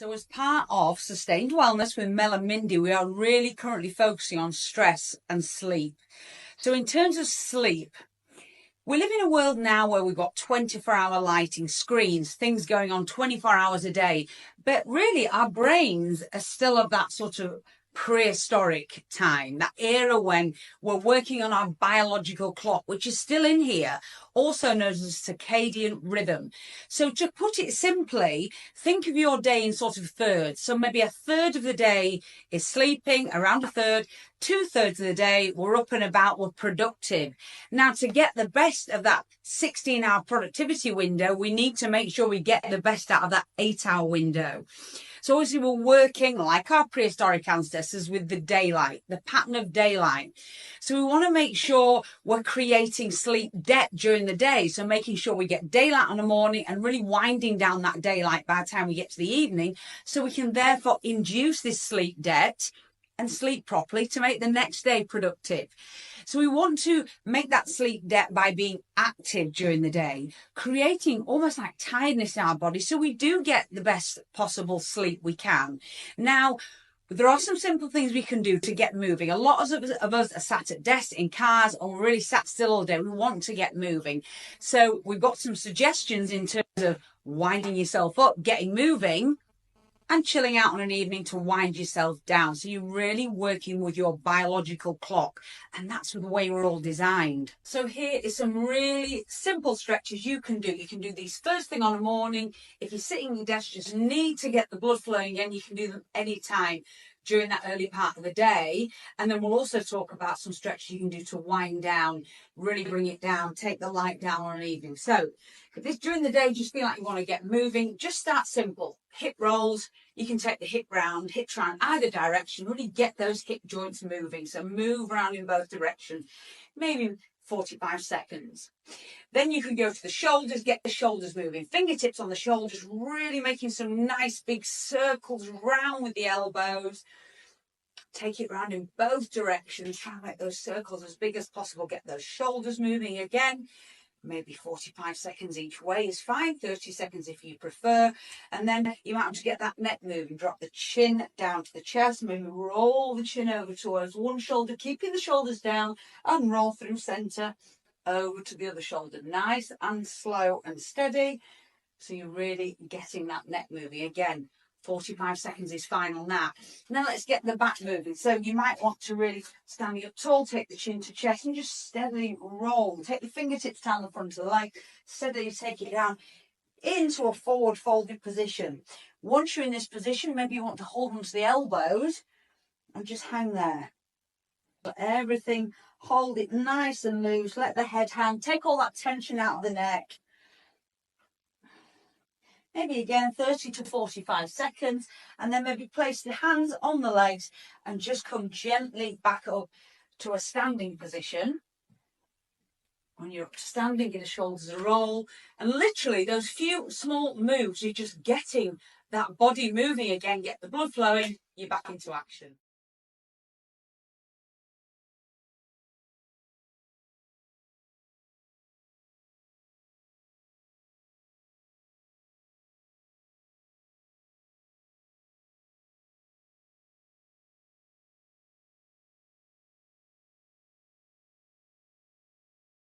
So as part of Sustained Wellness with Mel and Mindy, we are really currently focusing on stress and sleep. So in terms of sleep, we live in a world now where we've got 24-hour lighting, screens, things going on 24 hours a day. But really, our brains are still of that sort of prehistoric time, that era when we're working on our biological clock, which is still in here, also known as circadian rhythm. So to put it simply, think of your day in sort of thirds. So maybe a third of the day is sleeping, around a third, 2/3 of the day we're up and about, we're productive. Now, to get the best of that 16-hour productivity window, we need to make sure we get the best out of that 8-hour window. So obviously we're working like our prehistoric ancestors with the daylight, the pattern of daylight. So we want to make sure we're creating sleep debt during the day. So making sure we get daylight in the morning and really winding down that daylight by the time we get to the evening. So we can therefore induce this sleep debt and sleep properly to make the next day productive. So we want to make that sleep debt by being active during the day, creating almost like tiredness in our body so we do get the best possible sleep we can. Now, there are some simple things we can do to get moving. A lot of us are sat at desks, in cars, or we're really sat still all day. We want to get moving. So we've got some suggestions in terms of winding yourself up, getting moving, and chilling out on an evening to wind yourself down. So you're really working with your biological clock, and that's the way we're all designed. So here is some really simple stretches you can do. You can do these first thing on the morning. If you're sitting at your desk, just need to get the blood flowing again, you can do them anytime during that early part of the day. And then we'll also talk about some stretches you can do to wind down, really bring it down, take the light down on an evening. So if this during the day, just feel like you want to get moving, just start simple. Hip rolls, you can take the hips round either direction, really get those hip joints moving. So move around in both directions, maybe 45 seconds. Then you can go to the shoulders, get the shoulders moving. Fingertips on the shoulders, really making some nice big circles round with the elbows. Take it round in both directions. Try and make those circles as big as possible. Get those shoulders moving again. Maybe 45 seconds each way is fine, 30 seconds if you prefer. And then you might want to get that neck moving. Drop the chin down to the chest, maybe roll the chin over towards one shoulder, keeping the shoulders down, and roll through centre over to the other shoulder. Nice and slow and steady. So you're really getting that neck moving. Again, 45 seconds is fine on that. Now let's get the back moving. So you might want to really stand up tall, take the chin to chest and just steadily roll. Take the fingertips down the front of the leg, steadily take it down into a forward folded position. Once you're in this position, maybe you want to hold onto the elbows and just hang there. But everything, hold it nice and loose, let the head hang, take all that tension out of the neck. Maybe again 30 to 45 seconds, and then maybe place the hands on the legs and just come gently back up to a standing position. When you're up to standing, get the shoulders a roll, and literally those few small moves, you're just getting that body moving again, get the blood flowing, you're back into action.